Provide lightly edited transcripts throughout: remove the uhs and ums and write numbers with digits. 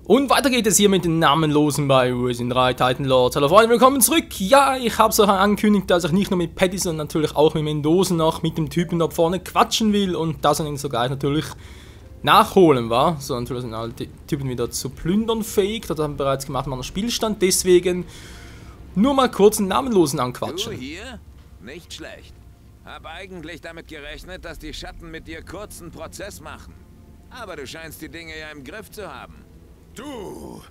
Und weiter geht es hier mit den Namenlosen bei Risen 3 Titan Lords. Hallo Freunde, willkommen zurück. Ja, ich habe es euch angekündigt, dass ich nicht nur mit Patty, sondern natürlich auch mit Mendoza noch mit dem Typen da vorne quatschen will. Und das ihn sogar natürlich nachholen war. So, natürlich sind alle Typen wieder zu plündern fähig. Das haben wir bereits gemacht in meinem Spielstand. Deswegen nur mal kurz einen Namenlosen anquatschen. Du hier? Nicht schlecht. Hab eigentlich damit gerechnet, dass die Schatten mit dir kurzen Prozess machen. Aber du scheinst die Dinge ja im Griff zu haben. Du!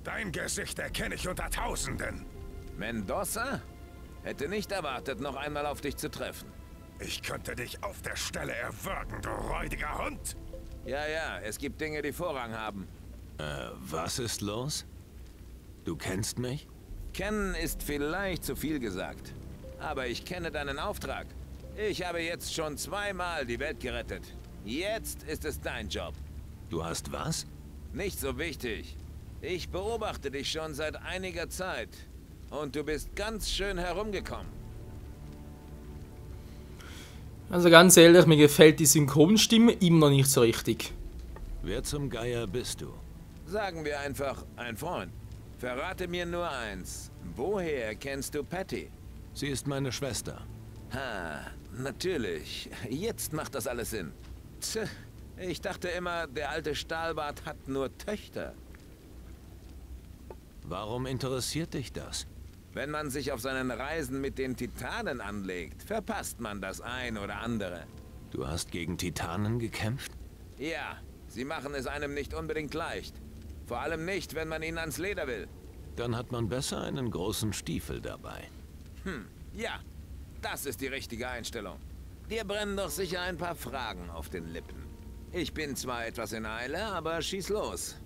Dein Gesicht erkenne ich unter Tausenden. Mendoza? Hätte nicht erwartet, noch einmal auf dich zu treffen. Ich könnte dich auf der Stelle erwürgen, du räudiger Hund! Ja, es gibt Dinge, die Vorrang haben. Was ist los? Du kennst mich? Kennen ist vielleicht zu viel gesagt. Aber ich kenne deinen Auftrag. Ich habe jetzt schon zweimal die Welt gerettet. Jetzt ist es dein Job. Du hast was? Nicht so wichtig. Ich beobachte dich schon seit einiger Zeit. Und du bist ganz schön herumgekommen. Also ganz ehrlich, mir gefällt die Synchronstimme immer noch nicht so richtig. Wer zum Geier bist du? Sagen wir einfach, ein Freund. Verrate mir nur eins. Woher kennst du Patty? Sie ist meine Schwester. Ha, natürlich. Jetzt macht das alles Sinn. Tch, ich dachte immer, der alte Stahlbart hat nur Töchter. Warum interessiert dich das? Wenn man sich auf seinen Reisen mit den Titanen anlegt, verpasst man das ein oder andere. Du hast gegen Titanen gekämpft? Ja, sie machen es einem nicht unbedingt leicht. Vor allem nicht, wenn man ihnen ans Leder will. Dann hat man besser einen großen Stiefel dabei. Ja, das ist die richtige Einstellung. Dir brennen doch sicher ein paar Fragen auf den Lippen. Ich bin zwar etwas in Eile, aber schieß los.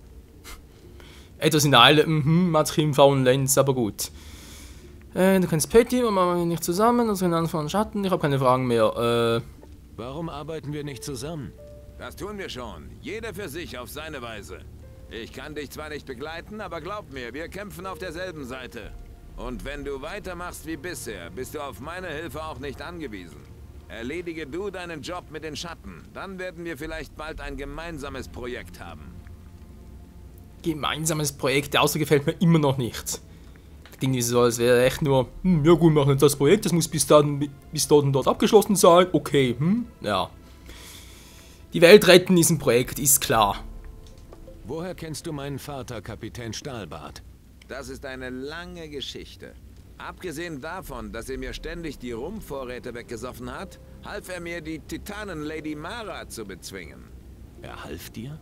Etwas in Eile, Matrim, faulen Lenz, aber gut. Du kennst Patty, wir machen nicht zusammen, also in Anfang Schatten, ich habe keine Fragen mehr. Warum arbeiten wir nicht zusammen? Das tun wir schon. Jeder für sich auf seine Weise. Ich kann dich zwar nicht begleiten, aber glaub mir, wir kämpfen auf derselben Seite. Und wenn du weitermachst wie bisher, bist du auf meine Hilfe auch nicht angewiesen. Erledige du deinen Job mit den Schatten, dann werden wir vielleicht bald ein gemeinsames Projekt haben. Gemeinsames Projekt, der Ausdruck gefällt mir immer noch nicht. Das klingt so, als wäre echt nur, ja gut, wir machen jetzt das Projekt, das muss bis dort und dort abgeschlossen sein, okay, ja. Die Welt retten ist ein Projekt, ist klar. Woher kennst du meinen Vater, Kapitän Stahlbart? Das ist eine lange Geschichte. Abgesehen davon, dass er mir ständig die Rumvorräte weggesoffen hat, half er mir, die Titanen-Lady Mara zu bezwingen. Er half dir?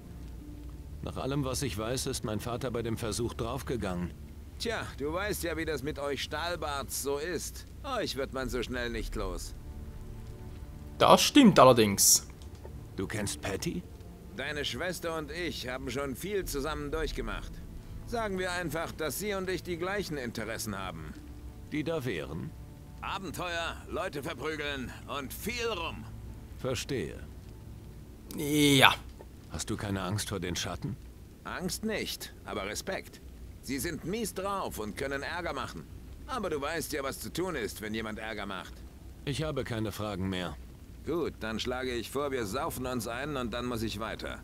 Nach allem, was ich weiß, ist mein Vater bei dem Versuch draufgegangen. Tja, du weißt ja, wie das mit euch Stahlbarts so ist. Euch wird man so schnell nicht los. Das stimmt allerdings. Du kennst Patty? Deine Schwester und ich haben schon viel zusammen durchgemacht. Sagen wir einfach, dass sie und ich die gleichen Interessen haben. Die da wären? Abenteuer, Leute verprügeln und viel rum. Verstehe. Ja. Hast du keine Angst vor den Schatten? Angst nicht, aber Respekt. Sie sind mies drauf und können Ärger machen. Aber du weißt ja, was zu tun ist, wenn jemand Ärger macht. Ich habe keine Fragen mehr. Gut, dann schlage ich vor, wir saufen uns ein und dann muss ich weiter.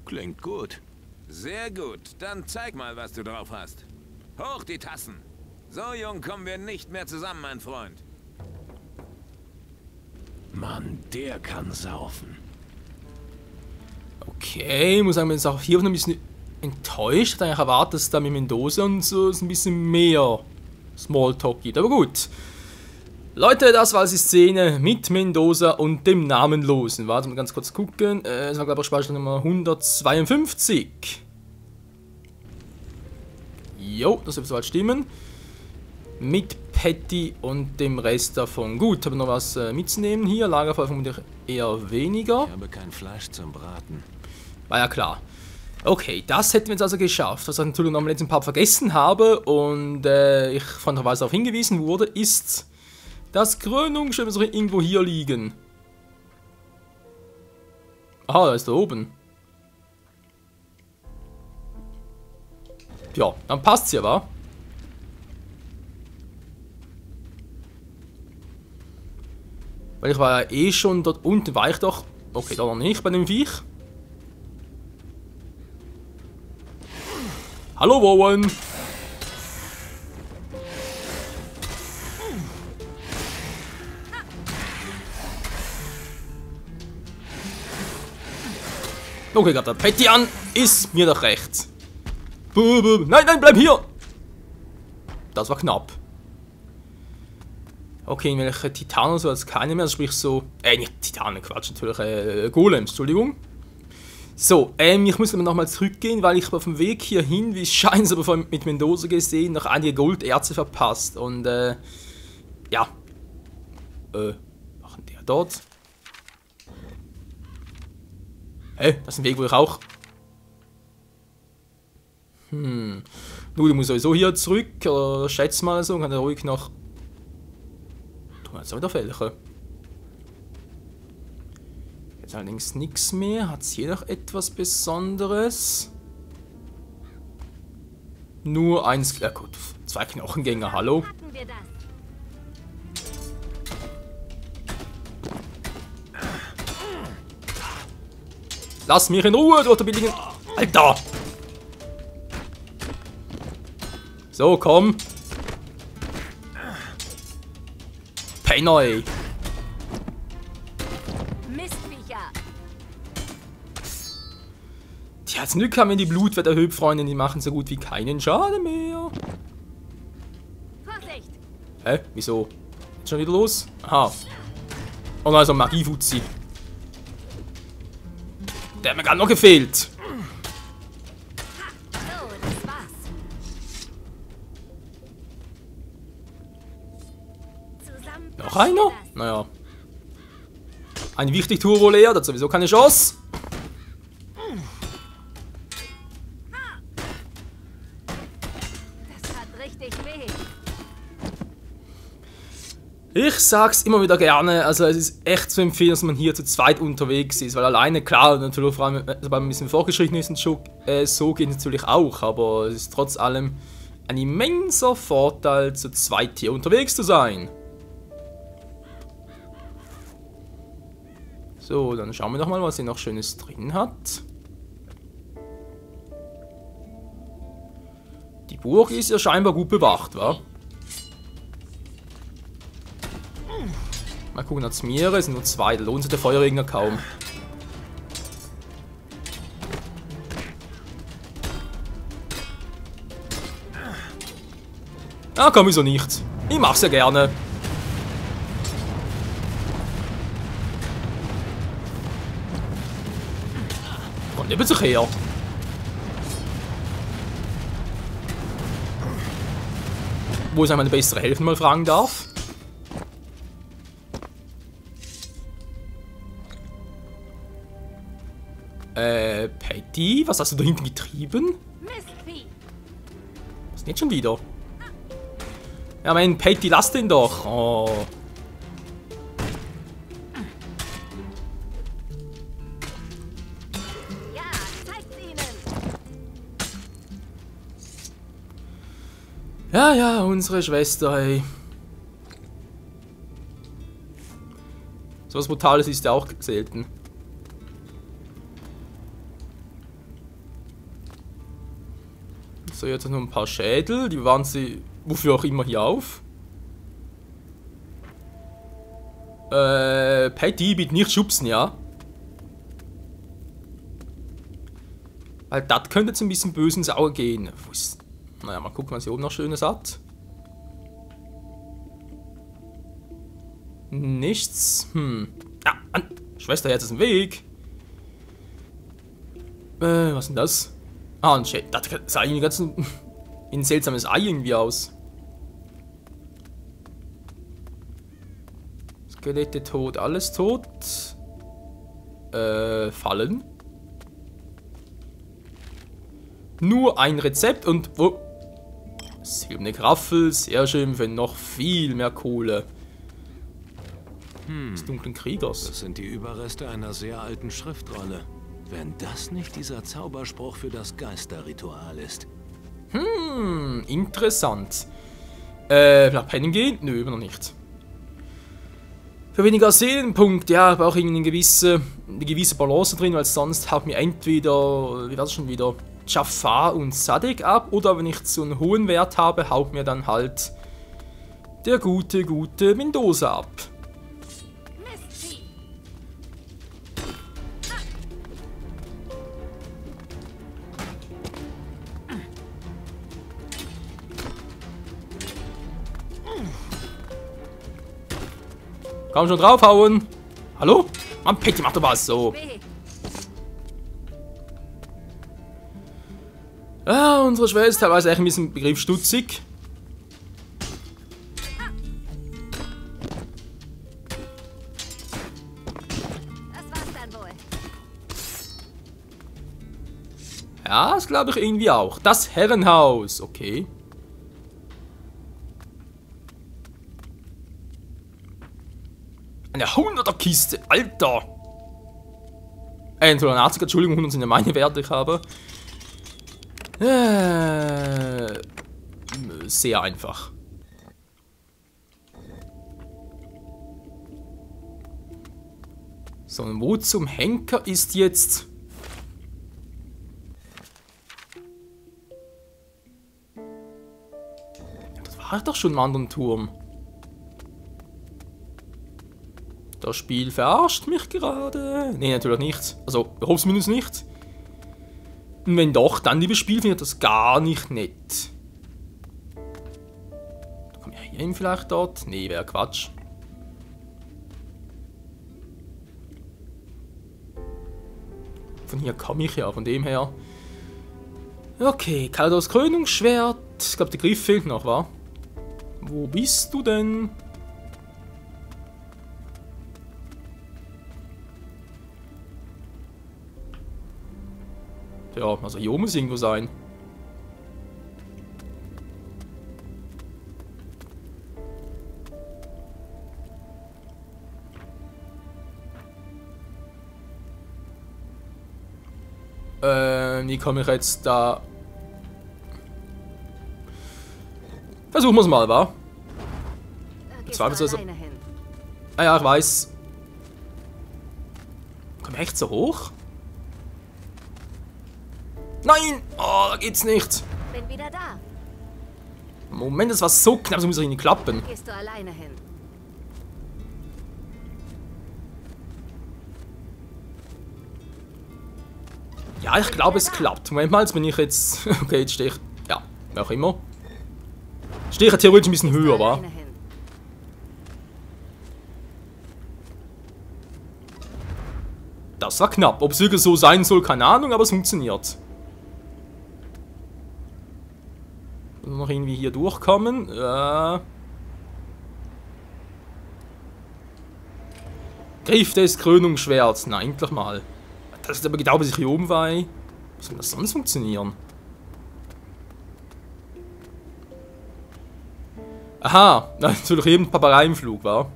Klingt gut. Sehr gut, dann zeig mal, was du drauf hast. Hoch die Tassen. So jung kommen wir nicht mehr zusammen, mein Freund. Mann, der kann saufen. Okay, ich muss sagen, ich bin jetzt auch hier noch ein bisschen enttäuscht. Ich hätte eigentlich erwartet, dass da mit Mendoza und so ein bisschen mehr Smalltalk gibt. Aber gut. Leute, das war die Szene mit Mendoza und dem Namenlosen. Warte mal ganz kurz gucken. Es war, glaube ich, Speicherstand Nummer 152. Jo, das wird soweit stimmen. Mit Patty und dem Rest davon. Gut, habe noch was mitzunehmen hier. Lagerfeuer vermutlich eher weniger. Ich habe kein Fleisch zum Braten. War ja klar. Okay, das hätten wir jetzt also geschafft. Was ich natürlich noch im letzten Part vergessen habe und ich freundlicherweise darauf hingewiesen wurde, ist das Krönungsschiff soll irgendwo hier liegen. Aha, da ist da oben. Ja, dann passt's ja, wa? Weil ich war ja eh schon dort unten, war ich doch... Okay, da noch nicht bei dem Viech. Hallo, Warren. Okay, gerade der Patty an. Ist mir doch recht. Nein, nein, bleib hier. Das war knapp. Okay, welche Titanen so als keine mehr, also sprich so, nicht Titanen, Quatsch, natürlich, Golems, Entschuldigung. So, ich muss aber nochmal zurückgehen, weil ich auf dem Weg hierhin, wie es scheint, aber mit Mendoza gesehen, noch einige Golderze verpasst und, ja. Machen der dort. Das ist ein Weg, wo ich auch... Nur, ich muss sowieso hier zurück, oder schätze mal so, kann er ruhig noch... Tun wir jetzt wieder welche. Jetzt allerdings nichts mehr. Hat es hier noch etwas Besonderes? Nur eins... Ja gut, 2 Knochengänger, hallo. Lass mich in Ruhe, du billigen... Alter! So, komm. Penner, ey. Mistviecher. Tja, zum Glück haben wir die Blutwetterhüpfreunde, die machen so gut wie keinen Schaden mehr. Vorsicht! Wieso? Jetzt schon wieder los? Aha. Oh nein, so ein Magiefuzzi. Der hat mir gerade noch gefehlt. So, das war's. Zusammen Noch einer? Naja. Ein wichtig Turbo leer, das hat sowieso keine Chance. Das hat richtig weh. Ich sag's immer wieder gerne, also es ist echt zu empfehlen, dass man hier zu zweit unterwegs ist, weil alleine, klar, natürlich vor allem, sobald man ein bisschen vorgeschritten ist, so geht es natürlich auch, aber es ist trotz allem ein immenser Vorteil, zu zweit hier unterwegs zu sein. So, dann schauen wir doch mal, was hier noch Schönes drin hat. Die Burg ist ja scheinbar gut bewacht, wa? Mal gucken, als Meere, es sind nur 2, da lohnt sich der Feuerregner kaum. Ah, komm, wieso nicht? Ich mach's ja gerne. Und neben sich her. Wo ist einmal eine bessere Hälfte, mal fragen darf? Patty, was hast du da hinten getrieben? Mistvieh. Was ist denn jetzt schon wieder? Ja, mein Patty, lass den doch. Oh. Ja, zeigt's ihnen. Ja, ja, unsere Schwester, ey. So was Brutales ist ja auch selten. So, jetzt noch ein paar Schädel. Die waren sie, wofür auch immer, hier auf. Patty, bitte nicht schubsen, ja? Weil das könnte jetzt ein bisschen böse ins Auge gehen. Wo ist... Naja, mal gucken, was hier oben noch Schönes hat. Nichts. Ja, Schwester, jetzt ist ein Weg. Was ist denn das? Ah, ein Shit. Das sah irgendwie ganz ein seltsames Ei irgendwie aus. Skelette tot, alles tot. Fallen. Nur ein Rezept und wo? Silberne Graffel, sehr schön, für noch viel mehr Kohle. Des dunklen Kriegers. Das sind die Überreste einer sehr alten Schriftrolle. Wenn das nicht dieser Zauberspruch für das Geisterritual ist. Interessant. Nach Pennen gehen? Nö, immer noch nicht. Für weniger Seelenpunkt, ja, brauche ich eine gewisse Balance drin, weil sonst hat mir entweder, wie war das schon wieder? Jafar und Sadek ab. Oder wenn ich so einen hohen Wert habe, haut mir dann halt der gute Mendoza ab. Mistvieh. Komm schon draufhauen. Hallo? Mann, Patty, mach doch was so. Weh. Ah, unsere Schwester ist teilweise echt ein bisschen Begriff stutzig. Das war's dann wohl. Ja, das glaube ich irgendwie auch. Das Herrenhaus, okay. Eine 100er-Kiste, Alter! Entweder eine 80er, Entschuldigung, 100 sind ja meine Werte, ich habe. Sehr einfach. So, und wo zum Henker ist jetzt... Das war doch schon im anderen Turm. Das Spiel verarscht mich gerade. Nee, natürlich nicht. Also, ich hoffe es mindestens nicht. Und wenn doch, dann, liebes Spiel, findet das gar nicht nett. Komm ich hier hin vielleicht dort? Nee, wäre Quatsch. Von hier komme ich ja, von dem her. Okay, Kalados Krönungsschwert. Ich glaube, der Griff fehlt noch, wa? Wo bist du denn? Ja, also hier oben muss irgendwo sein. Wie komme ich jetzt da? Versuchen wir es mal, wa? Gehst du Zweifelsweise- alleine hin. Ah ja, ich weiß. Komm ich echt so hoch? Nein! Oh, da geht's nicht. Bin wieder da. Moment, das war so knapp, so muss ich nicht klappen. Gehst du alleine hin. Ja, ich glaube, es klappt. Moment mal, jetzt bin ich jetzt... Okay, jetzt stehe ich... Ja, wer auch immer. Stehe ich theoretisch ein bisschen Gehst du höher, wa? alleine hin. Das war knapp. Ob es wirklich so sein soll, keine Ahnung, aber es funktioniert. Noch irgendwie hier durchkommen. Griff des Krönungsschwerts. Na, endlich mal. Das ist aber genau, bis ich hier oben war. Wie soll das sonst funktionieren? Aha, natürlich eben Paparei im Flug, war.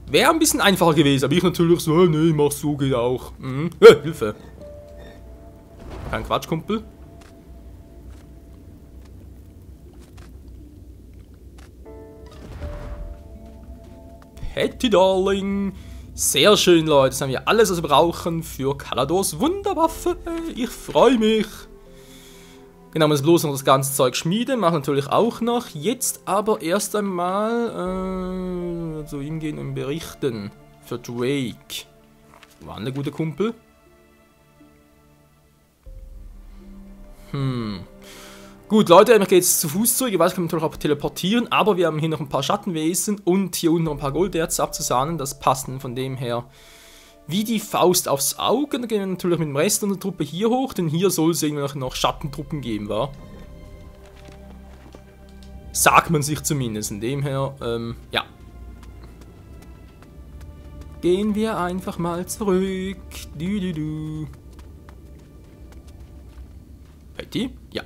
Wäre ein bisschen einfacher gewesen, aber ich natürlich so, nee, mach so, geht auch. Mhm. Hilfe. Kein Quatsch, Kumpel. Patty Darling. Sehr schön, Leute. Das haben wir alles, was wir brauchen für Kalados Wunderwaffe. Ich freue mich. Genau, wir müssen bloß noch das ganze Zeug schmieden. Machen natürlich auch noch. Jetzt aber erst einmal so hingehen und berichten. Für Drake. War ein guter Kumpel. Gut, Leute, ich gehe jetzt zu Fuß zurück. Ich weiß, ich kann mich natürlich auch teleportieren, aber wir haben hier noch ein paar Schattenwesen und hier unten noch ein paar Golderze abzusahnen. Das passt dann von dem her wie die Faust aufs Auge. Dann gehen wir natürlich mit dem Rest unserer Truppe hier hoch, denn hier soll es irgendwie noch Schattentruppen geben, wa? Sagt man sich zumindest. In dem her, ja. Gehen wir einfach mal zurück. Patty? Ja.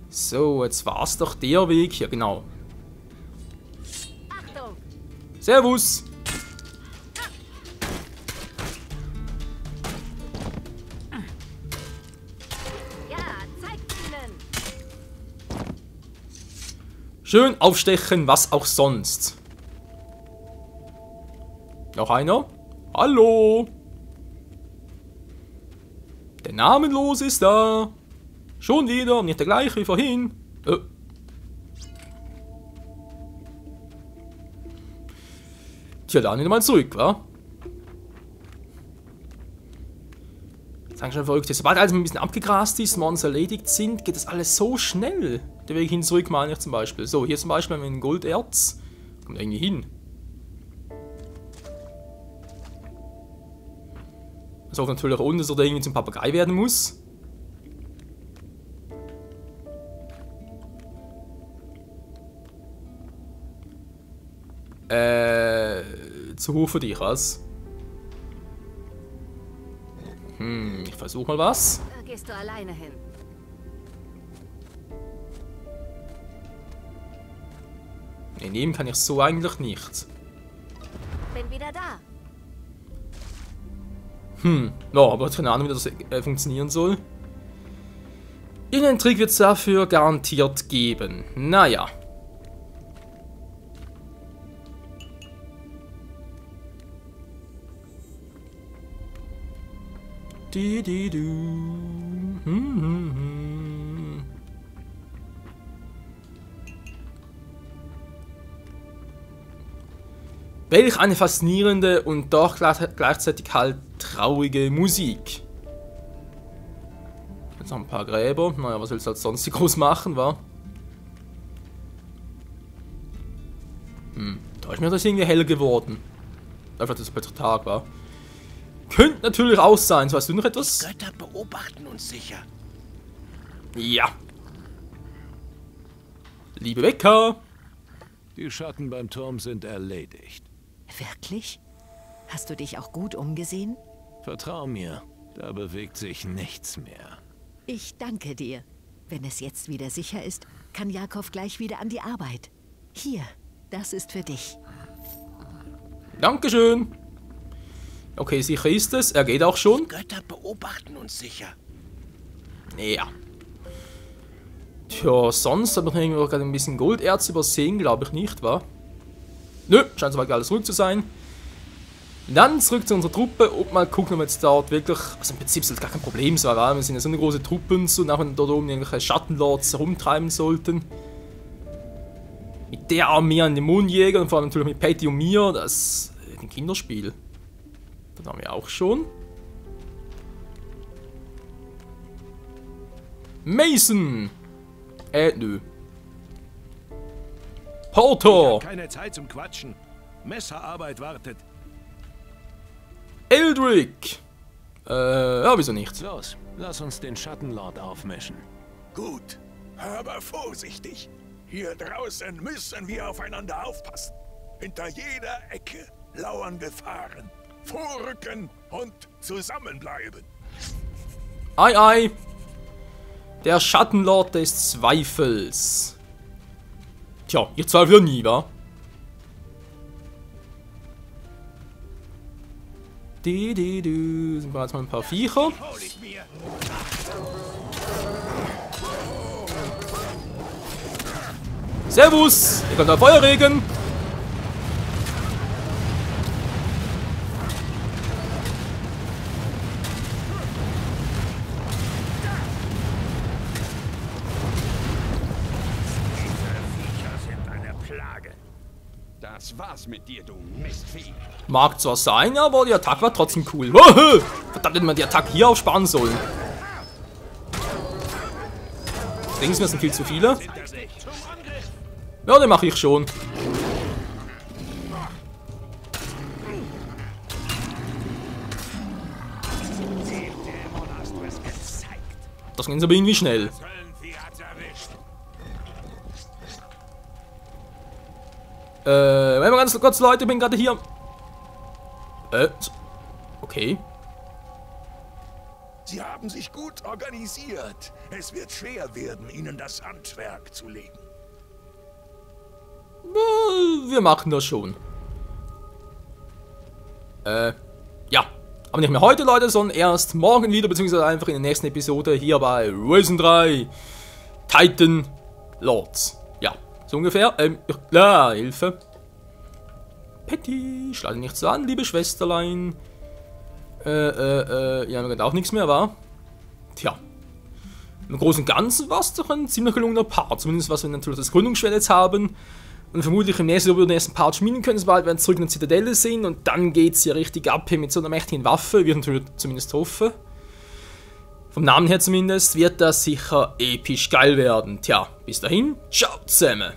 So, jetzt war's doch der Weg hier, genau. Achtung! Servus! Ja, zeigt's ihnen! Schön aufstechen, was auch sonst. Noch einer. Hallo. Der Namenlose ist da. Schon wieder, nicht der gleiche wie vorhin. Tja, dann wieder mal zurück, wa? Das ist schon verrückt. Sobald alles ein bisschen abgegrast ist, Mons erledigt sind, geht das alles so schnell. Der Weg hin zurück meine ich zum Beispiel. So, hier zum Beispiel haben wir ein Golderz. Kommt irgendwie hin. Ich hoffe natürlich auch, dass er da irgendwie zum Papagei werden muss. Zu hoch für dich, was? Ich versuche mal was. Da gehst du alleine hin. Nee, nehmen kann ich so eigentlich nicht. Bin wieder da. Ja, aber keine Ahnung, wie das funktionieren soll. Irgendeinen Trick wird es dafür garantiert geben. Naja. Welch eine faszinierende und doch gleichzeitig halt traurige Musik. Jetzt noch ein paar Gräber. Naja, was willst du halt sonst groß machen, wa? Da ist mir das irgendwie hell geworden. Einfach, dass es plötzlich Tag war. Könnte natürlich auch sein. Weißt du noch etwas? Die Götter beobachten uns sicher. Ja. Liebe Wecker. Die Schatten beim Turm sind erledigt. Wirklich? Hast du dich auch gut umgesehen? Vertrau mir, da bewegt sich nichts mehr. Ich danke dir. Wenn es jetzt wieder sicher ist, kann Jakob gleich wieder an die Arbeit. Hier, das ist für dich. Dankeschön. Okay, sicher ist es. Er geht auch schon. Die Götter beobachten uns sicher. Ja. Tja, sonst habe ich irgendwie gerade ein bisschen Golderz übersehen, glaube ich nicht, wa? Nö, scheint soweit alles ruhig zu sein. Dann zurück zu unserer Truppe und mal gucken, ob wir jetzt dort wirklich... Also im Prinzip soll es gar kein Problem sein, weil wir sind ja so eine große Truppe und so, und nachher dort oben irgendwelche Schattenlords herumtreiben sollten. Mit der Armee an den Mondjägern und vor allem natürlich mit Patty und mir, das ist ein Kinderspiel. Das haben wir auch schon. Mason! Nö. Porter! Keine Zeit zum Quatschen. Messerarbeit wartet. Eldrick! Ja, wieso nicht? Los, lass uns den Schattenlord aufmischen. Gut, aber vorsichtig. Hier draußen müssen wir aufeinander aufpassen. Hinter jeder Ecke lauern Gefahren. Vorrücken und zusammenbleiben. Ei, ei! Der Schattenlord des Zweifels. Tja, ich zweifle nie, wa? Sind bereits mal ein paar Viecher. Servus! Ihr könnt da Feuer regen. Das war's mit dir, du Mistvieh. Mag zwar sein, aber die Attacke war trotzdem cool. Verdammt, hätte man die Attacke hier aufsparen sollen. Denkst du, mir sind viel zu viele? Ja, den mache ich schon. Das ging aber irgendwie schnell. Wenn wir ganz kurz, Leute, ich bin gerade hier. Okay. Sie haben sich gut organisiert. Es wird schwer werden, Ihnen das Handwerk zu legen. Wir machen das schon. Ja. Aber nicht mehr heute, Leute, sondern erst morgen wieder, beziehungsweise einfach in der nächsten Episode hier bei Risen 3 Titan Lords. Ja, so ungefähr. Hilfe. Patty, schlag dich nicht so an, liebe Schwesterlein. Ja, mir geht auch nichts mehr, war. Tja. Im Großen und Ganzen war es doch ein ziemlich gelungener Part. Zumindest was wir natürlich das Gründungsschwert jetzt haben. Und vermutlich im nächsten, über den ersten Part schmieden können, sobald wir zurück in der Zitadelle sind. Und dann geht es hier richtig ab hier mit so einer mächtigen Waffe. Wird natürlich zumindest hoffen. Vom Namen her zumindest wird das sicher episch geil werden. Tja, bis dahin, ciao zusammen.